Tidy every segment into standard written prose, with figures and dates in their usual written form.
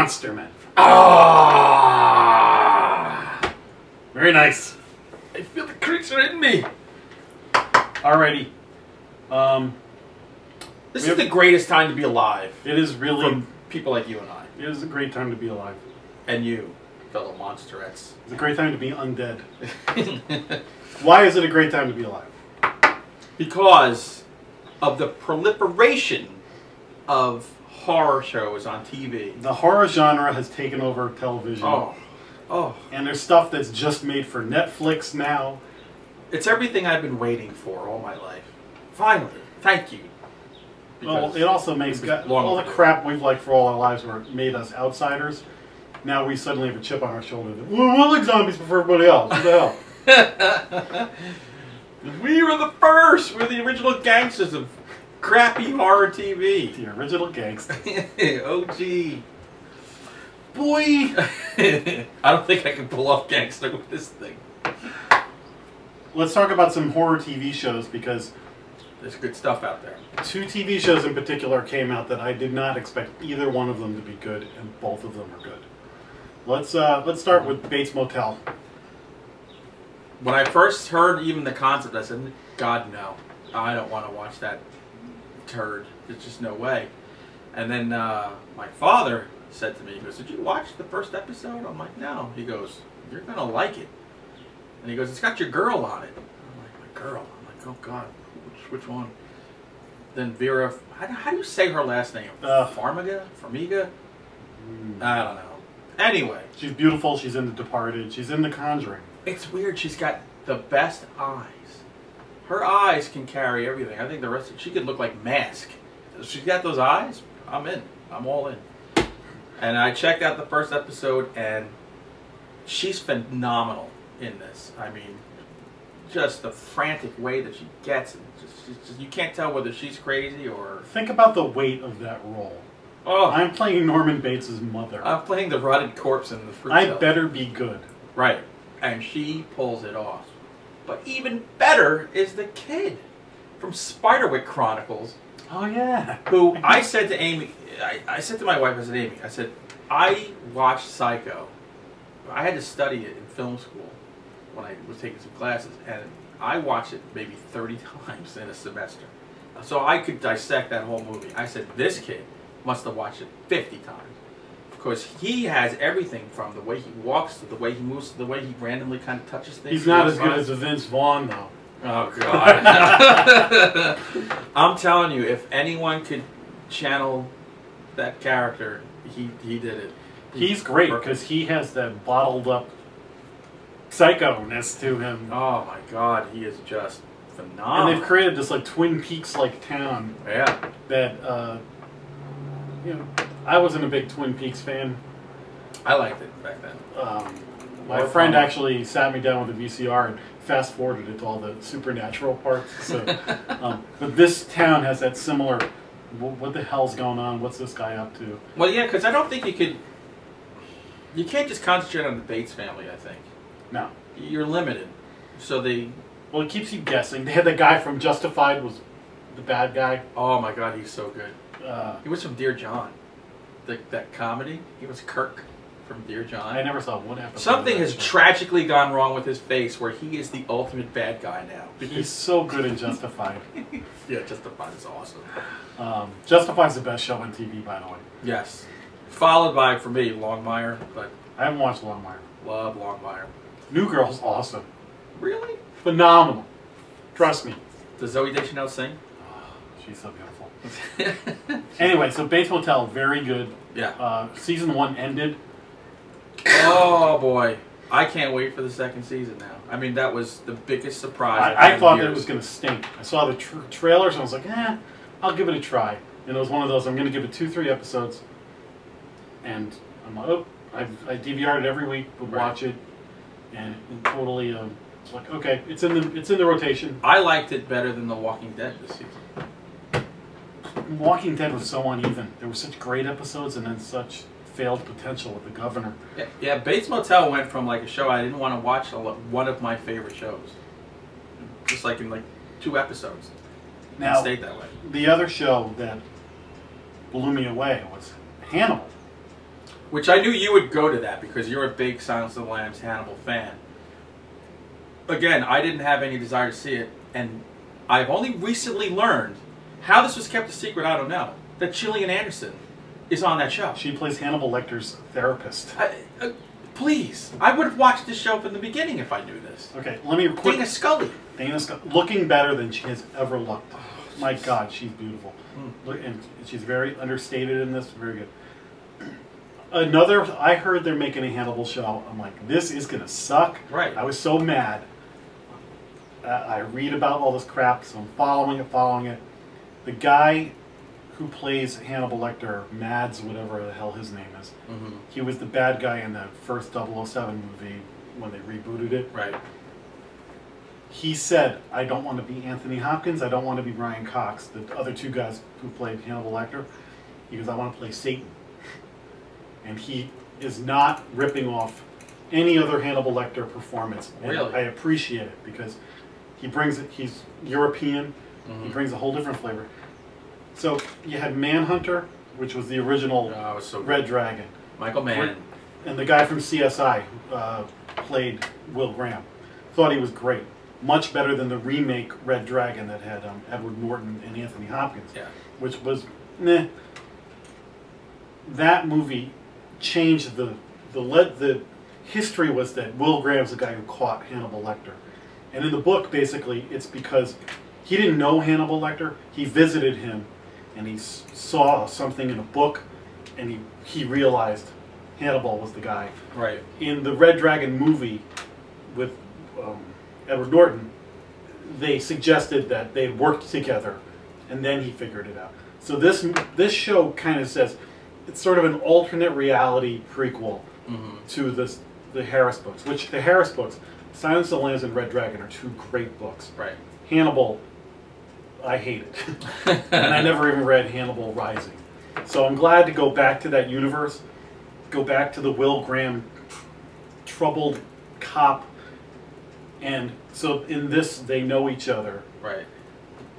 monster men. Ah! Very nice. I feel the creature in me. Alrighty. This is the greatest time to be alive. It is really... For people like you and I. It is a great time to be alive. And you, fellow monsterettes. It's a great time to be undead. Why is it a great time to be alive? Because of the proliferation of horror shows on TV. The horror genre has taken over television. Oh. And there's stuff that's just made for Netflix now. It's everything I've been waiting for all my life. Finally. Thank you. Well, it also makes all the crap we've liked for all our lives where it made us outsiders. Now we suddenly have a chip on our shoulder. We like zombies before everybody else. What the hell? We were the first. We're the original gangsters of crappy horror TV. The original gangsters. OG. Boy. I don't think I can pull off gangster with this thing. Let's talk about some horror TV shows because there's good stuff out there. 2 TV shows in particular came out that I did not expect either one of them to be good, and both of them are good. Let's start with Bates Motel. When I first heard even the concept, I said, God, no. I don't want to watch that turd. There's just no way. And then my father said to me, he goes, did you watch the first episode? I'm like, no. He goes, you're going to like it. And he goes, it's got your girl on it. I'm like, my girl? I'm like, oh, God, which one? Then Vera, how do you say her last name? Farmiga? I don't know. Anyway. She's beautiful. She's in The Departed. She's in The Conjuring. It's weird. She's got the best eyes. Her eyes can carry everything. I think the rest of she could look like Mask. If she's got those eyes, I'm in. I'm all in. And I checked out the first episode, and she's phenomenal in this. I mean, just the frantic way that she gets it. Just, you can't tell whether she's crazy or... Think about the weight of that role. Oh, I'm playing Norman Bates' mother. I'm playing the rotted corpse in the fruit I cellar. better be good. Right. And she pulls it off. But even better is the kid from Spiderwick Chronicles. Oh, yeah. Who I said to Amy, I said to my wife, I said, Amy, I said, I watched Psycho. I had to study it in film school when I was taking some classes. And I watched it maybe 30 times in a semester. So I could dissect that whole movie. I said, this kid must have watched it 50 times. Because he has everything from the way he walks, to the way he moves, to the way he randomly kind of touches things. He's not as good as Vince Vaughn, though. Oh, God. I'm telling you, if anyone could channel that character, he did it. He's great because he has that bottled up psycho-ness to him. Oh, my God. He is just phenomenal. And they've created this like Twin Peaks-like town. Yeah. That, you know, I wasn't a big Twin Peaks fan. I liked it back then. My friend actually sat me down with a VCR and fast-forwarded it to all the supernatural parts. So, but this town has that similar, what the hell's going on? What's this guy up to? Well, yeah, because I don't think you can't just concentrate on the Bates family, I think. No. You're limited. So well, it keeps you guessing. They had the guy from Justified was the bad guy. Oh, my God, he's so good. He was from Dear John. That comedy. He was Kirk from Dear John. I never saw one episode. Something has tragically gone wrong with his face where he is the ultimate bad guy now. He's so good in Justified. Yeah, Justified is awesome. Justified's the best show on TV, by the way. Yes. Followed by, for me, Longmire. But I haven't watched Longmire. Love Longmire. New Girl's awesome. Really? Phenomenal. Trust me. Does Zooey Deschanel sing? She's so beautiful. Anyway, so Bates Motel, very good. Yeah. Season 1 ended. Oh, boy. I can't wait for the second season now. I mean, that was the biggest surprise. I thought that it was going to stink. I saw the trailers and I was like, I'll give it a try. And it was one of those, I'm going to give it 2-3 episodes. And I'm like, oh, I DVR'd it every week, would watch it. And totally, it's like, okay, it's in the rotation. I liked it better than The Walking Dead this season. Walking Dead was so uneven. There were such great episodes and then such failed potential with the governor. Yeah, Bates Motel went from like a show I didn't want to watch to one of my favorite shows. Just like in like 2 episodes. Now, it stayed that way. The other show that blew me away was Hannibal. which I knew you would go to that because you're a big Silence of the Lambs Hannibal fan. Again, I didn't have any desire to see it, and I've only recently learned how this was kept a secret. I don't know that Gillian Anderson is on that show. She plays Hannibal Lecter's therapist. Please, I would have watched this show from the beginning if I knew this. Okay, let me quick. Dana Scully. Dana Scully, looking better than she has ever looked. My God, she's beautiful. And she's very understated in this. Very good. Another, I heard they're making a Hannibal show. I'm like, this is gonna suck. Right. I was so mad. I read about all this crap, so I'm following it. The guy who plays Hannibal Lecter, Mads, whatever the hell his name is, he was the bad guy in the first 007 movie when they rebooted it. Right. He said, I don't want to be Anthony Hopkins, I don't want to be Brian Cox, the other two guys who played Hannibal Lecter. He goes, I want to play Satan. And he is not ripping off any other Hannibal Lecter performance. And really? I appreciate it because he brings it, he's European, he brings a whole different flavor. So you had Manhunter, which was the original was so Red good. Dragon. Michael Mann. And the guy from CSI played Will Graham. Thought he was great. Much better than the remake Red Dragon that had Edward Norton and Anthony Hopkins. Yeah. Which was, meh. That movie changed the history was that Will Graham's the guy who caught Hannibal Lecter. And in the book, basically, it's because he didn't know Hannibal Lecter. He visited him, and he saw something in a book, and he realized Hannibal was the guy. Right. In the Red Dragon movie with Edward Norton, they suggested that they worked together, and then he figured it out. So this show kind of says it's sort of an alternate reality prequel to the Harris books, which the Harris books, Silence of the Lambs and Red Dragon, are two great books. Right. Hannibal, I hate it. And I never even read Hannibal Rising. So I'm glad to go back to that universe, go back to the Will Graham troubled cop. And so in this, they know each other. Right.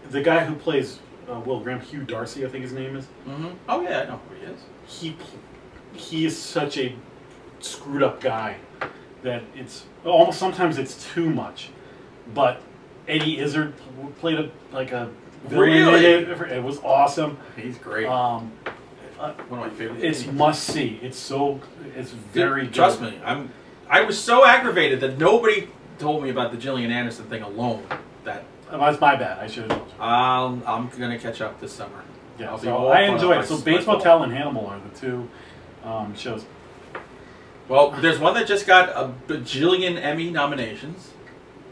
The guy who plays Will Graham, Hugh Darcy, I think his name is. Oh yeah, I know who he is. He is such a screwed up guy that it's almost sometimes it's too much. But Eddie Izzard played a villain. Really? It was awesome. He's great. One of my favorite. It's must see. It's very good. Trust me, I was so aggravated that nobody told me about the Gillian Anderson thing alone. That's my bad. I should have told you. I'm gonna catch up this summer. Yeah, so I enjoyed it. So Bates Motel and Hannibal are the two shows. Well, there's one that just got a bajillion Emmy nominations.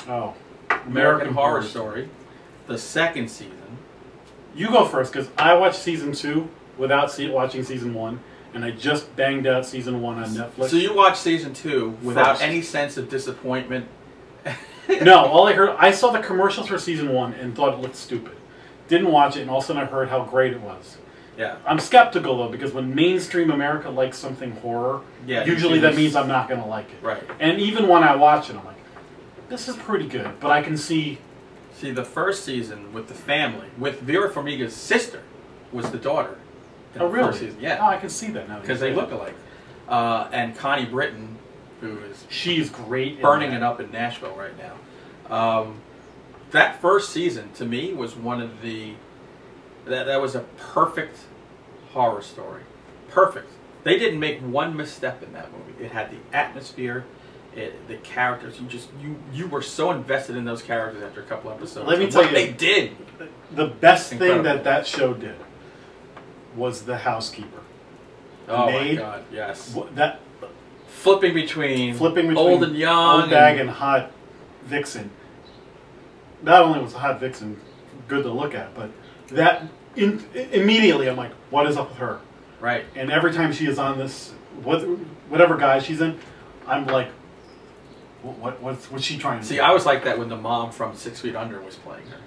Oh, American Horror Story, the second season. You go first because I watched season 2 without watching season 1, and I just banged out season 1 on Netflix. So you watched season 2 without First. any sense of disappointment? No, all I saw the commercials for season 1 and thought it looked stupid. Didn't watch it, and all of a sudden I heard how great it was. Yeah. I'm skeptical though because when mainstream America likes something horror, usually that means I'm not going to like it. Right. And even when I watch it, I'm like, this is pretty good, but I can see. See, the first season with the family, with Vera Farmiga's sister, was the daughter. Oh, really? First season. Yeah. Oh, I can see that now. Because they look alike. And Connie Britton, who is she's great, burning it up in Nashville right now. That first season to me was one of the that was a perfect horror story. Perfect. They didn't make one misstep in that movie. It had the atmosphere. The characters, you were so invested in those characters after a couple episodes. Let me tell you, they did. The best thing that show did was the housekeeper. Oh my God! Yes. That flipping between old and young, old bag and hot vixen. Not only was the hot vixen good to look at, but that immediately I'm like, what is up with her? Right. And every time she is on this, whatever guy she's in, I'm like, what's she trying to do? See, I was like that when the mom from 6 Feet Under was playing her.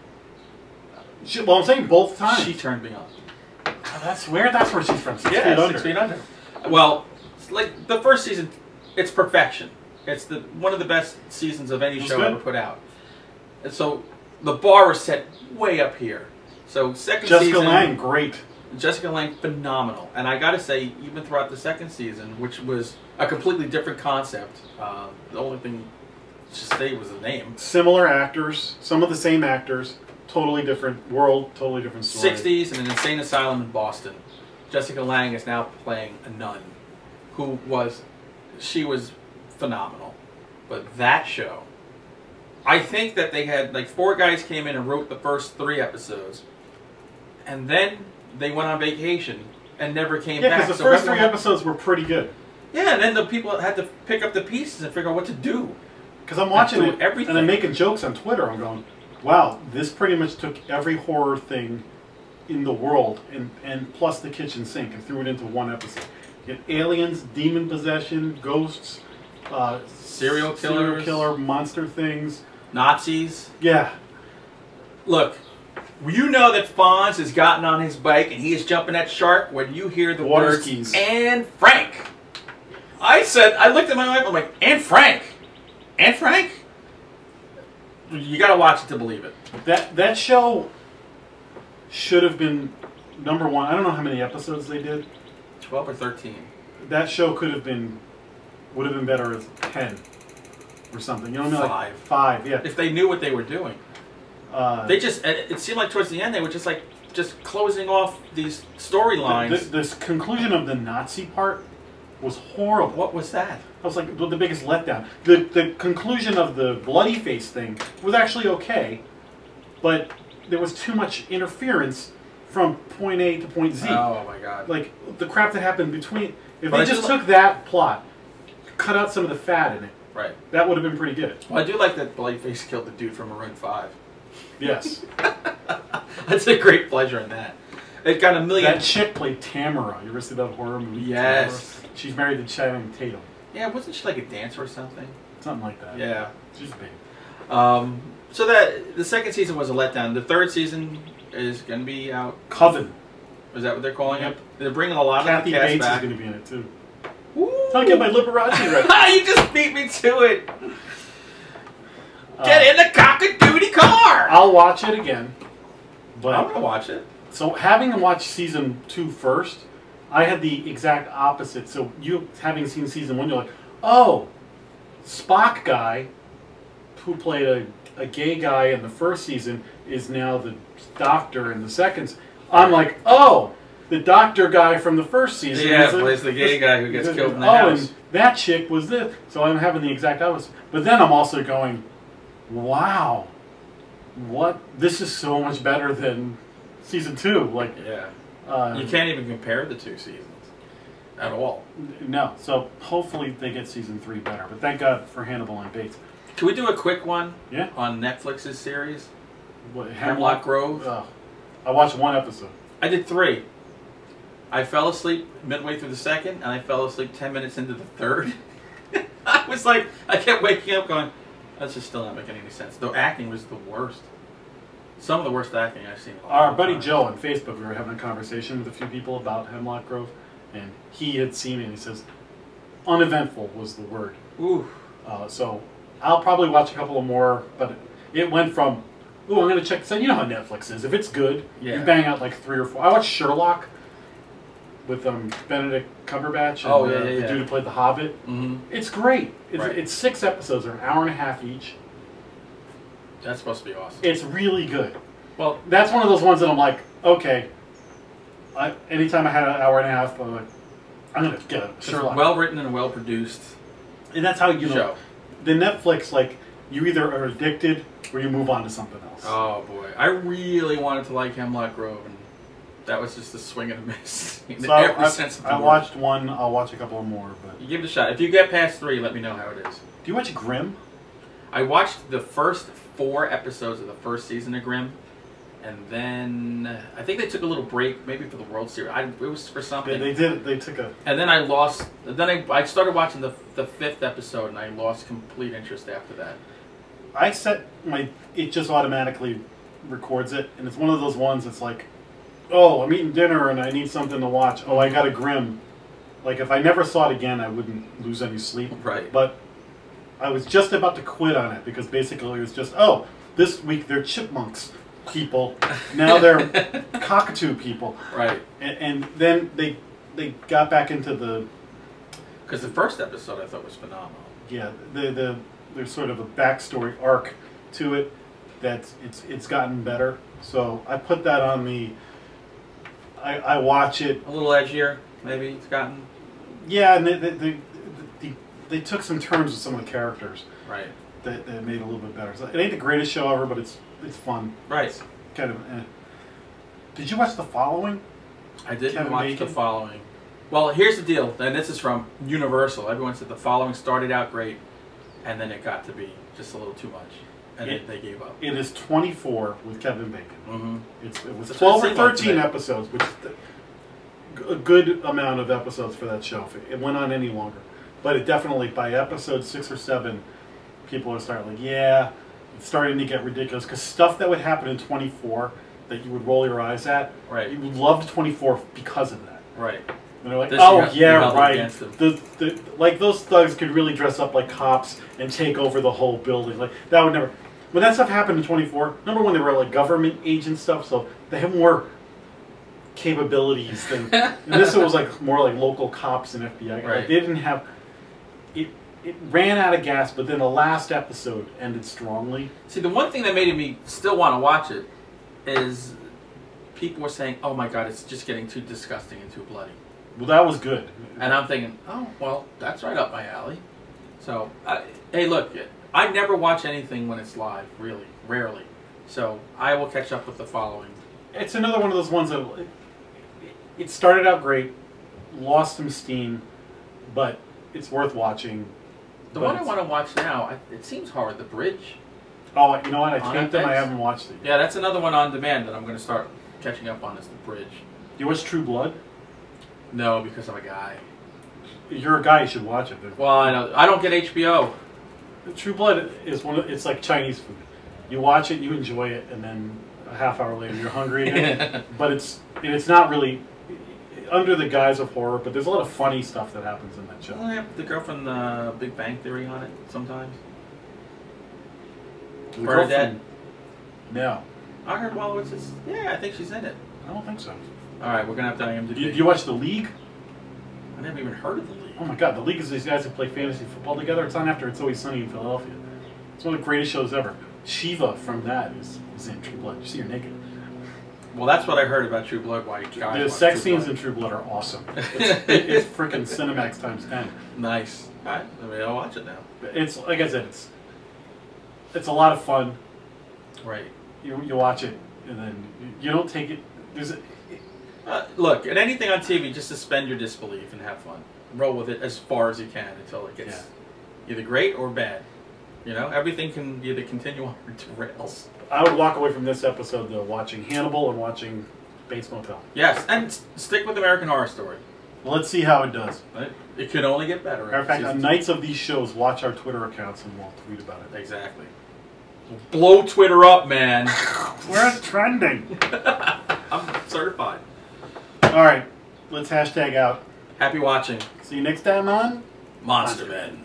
Well, I'm saying both times. She turned me on. Oh, that's where she's from. 6 Feet Yeah, Under. 6 Feet Under. Well, like the first season, it's perfection. It's one of the best seasons of any show ever put out. And so the bar was set way up here. So second Jessica season, Lange, great. Jessica Lange, phenomenal. And I gotta say, even throughout the second season, which was a completely different concept, the only thing to stay was the name. Similar actors, some of the same actors, totally different world, totally different story. 60s in an insane asylum in Boston. Jessica Lange is now playing a nun, she was phenomenal. But that show, I think that they had, like, 4 guys came in and wrote the first 3 episodes, and then they went on vacation and never came back. Yeah, because the first 3 episodes were pretty good. Yeah, and then the people had to pick up the pieces and figure out what to do. Because I'm watching it, everything. and I'm making jokes on Twitter. I'm going, wow, this pretty much took every horror thing in the world, and plus the kitchen sink, and threw it into one episode. You get aliens, demon possession, ghosts, serial killer, monster things. Nazis. Yeah. Look, you know that Fonz has gotten on his bike and he is jumping that shark when you hear the Water words, skis. "Anne Frank." I looked at my wife, I'm like, "Anne Frank? Anne Frank?" You gotta watch it to believe it. That show should have been number 1. I don't know how many episodes they did. 12 or 13. That show would have been better as 10 or something. You know what I mean? 5. Like 5, yeah. If they knew what they were doing. It seemed like towards the end they were just closing off these storylines. This conclusion of the Nazi part was horrible. What was that? That was like the biggest letdown. The conclusion of the bloody face thing was actually okay, but there was too much interference from point A to point Z. Oh my god. Like the crap that happened between. If they just took that plot, cut out some of the fat in it, right, that would have been pretty good. Well, I do like that Bloody-Face killed the dude from Maroon 5. Yes. That's a great pleasure in that. It got $1 million. That chick played Tamara. You ever see that horror movie? Yes. Tamara? She's married to Channing Tatum. Yeah, wasn't she like a dancer or something? Something like that. Yeah. She's big. So that the second season was a letdown. The third season is going to be out. Coven. Is that what they're calling Yep. it? They're bringing a lot Kathy of the cast Bates back. is going to be in it too. Ooh. I'll get my Liberace right. You just beat me to it. Get in the cock-a-doodie car. I'll watch it again. But I'm going to watch it. So having watched season 2 first, I had the exact opposite. So you having seen season 1, you're like, oh, Spock guy who played a gay guy in the first season is now the doctor in the second. I'm like, oh, the doctor guy from the first season. Yeah, plays the gay guy who gets killed in the house. And that chick was this. So I'm having the exact opposite. But then I'm also going, wow, what? This is so much better than season 2. Like, yeah, you can't even compare the 2 seasons at all. No. So hopefully they get season 3 better. But thank God for Hannibal and Bates. Can we do a quick one? Yeah. On Netflix's series, What, Hemlock Grove. I watched 1 episode. I did 3. I fell asleep midway through the second, and I fell asleep 10 minutes into the third. I was like, I kept waking up going, that's just still not making any sense. The acting was the worst. Some of the worst acting I've seen. Our buddy Joe on Facebook, we were having a conversation with a few people about Hemlock Grove, and he had seen it, and he says, uneventful was the word. Ooh. So I'll probably watch a couple of more, but it went from, ooh, I'm going to check this out. You know how Netflix is. If it's good, yeah, you bang out like 3 or 4. I watched Sherlock with Benedict Cumberbatch and the dude who played the Hobbit. Mm-hmm. It's great. Right. It's 6 episodes, they're an hour and a half each. That's supposed to be awesome. It's really good. Well, that's one of those ones that I'm like, okay. Anytime I had an hour and a half, I'm like, I'm gonna get a Sherlock. Well written and well produced. And that's how you know the Netflix, like, you either are addicted or you move on to something else. Oh boy, I really wanted to like Hemlock Grove, and that was just a swing and a miss. So I watched 1. I'll watch a couple more. But you give it a shot. If you get past 3, let me know how it is. Do you watch Grimm? I watched the first 4 episodes of the first season of Grimm, and then I think they took a little break, maybe for the World Series. It was for something. They did. They took a. And then I lost. Then I started watching the 5th episode, and I lost complete interest after that. I set it just automatically records it, and it's one of those ones that's like, oh, I'm eating dinner and I need something to watch. Oh, I got a Grimm. Like, if I never saw it again, I wouldn't lose any sleep. Right. But I was just about to quit on it because basically it was just, oh, this week they're chipmunks. people. Now they're cockatoo people. Right. And then they got back into the... Because the first episode I thought was phenomenal. Yeah, there's sort of a backstory arc to it that it's gotten better. So I put that on the... I watch it. A little edgier, maybe it's gotten. Yeah, and they took some turns with some of the characters. Right. That made it a little bit better. So it ain't the greatest show ever, but it's fun. Right. It's kind of. Did you watch The Following? I didn't Kevin watch Bacon? The Following. Well, here's the deal, and this is from Universal. Everyone said The Following started out great, and then it got to be just a little too much, and then they gave up. It is 24 with Kevin Bacon. Mm-hmm. It was That's 12 what or it seemed like 13 to me. episodes, which is a good amount of episodes for that show. It went on any longer. But it definitely, by episode 6 or 7, people are starting like, yeah, it's starting to get ridiculous. Because stuff that would happen in 24 that you would roll your eyes at, Right. you would love 24 because of that. Right. And they're like, This oh, you yeah, held right. against them. Like, those thugs could really dress up like cops and take over the whole building. Like, that would never... When that stuff happened in 24, number one, they were like government agent stuff, so they have more capabilities than... and this was like more like local cops and FBI. Right. Like, they didn't have... It ran out of gas, but then the last episode ended strongly. See, the one thing that made me still want to watch it is people were saying, oh my god, it's just getting too disgusting and too bloody. Well, that was good. And I'm thinking, oh, well, that's right up my alley. So, hey, look, I never watch anything when it's live, really, rarely. So, I will catch up with The Following. It's another one of those ones that it started out great, lost some steam, but it's worth watching. The one I want to watch now, it seems hard, The Bridge. Oh, you know what? I On taped them. I FX? haven't watched it yet. Yeah, that's another one on demand that I'm going to start catching up on is The Bridge. Do you watch True Blood? No, because I'm a guy. You're a guy. You should watch it. Well, I know. I don't get HBO. True Blood is it's like Chinese food. You watch it, you enjoy it, and then a half hour later you're hungry again. But it's not really under the guise of horror. But there's a lot of funny stuff that happens in that show. Doesn't it have the girl from the Big Bang Theory on it sometimes? The Bernadette? girlfriend- No, I heard Wallowitz is... Yeah, I think she's in it. I don't think so. All right, we're going to have to IMDb. Do you watch The League? I never even heard of The League. Oh my God, The League is these guys who play fantasy football together. It's on after It's Always Sunny in Philadelphia. It's one of the greatest shows ever. Shiva from that is in True Blood. You see her naked. Well, that's what I heard about True Blood. Why guys The watch sex True scenes Blood. in True Blood are awesome. It's freaking Cinemax times 10. Nice. All right, maybe I'll watch it now. It's like I said, it's a lot of fun. Right. You watch it and then you don't take it. Look, at anything on TV, just suspend your disbelief and have fun. Roll with it as far as you can until it gets either great or bad. You know, everything can either continue on or derails. I would walk away from this episode though watching Hannibal and watching Bates Motel. Yes, and stick with American Horror Story. Well, let's see how it does. It could only get better. Matter of fact, Season on two. nights of these shows, watch our Twitter accounts and we'll tweet about it. Exactly. Blow Twitter up, man. We're trending. I'm certified. All right, let's hashtag out. Happy watching. See you next time on Monster Men.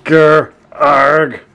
Grr, arg.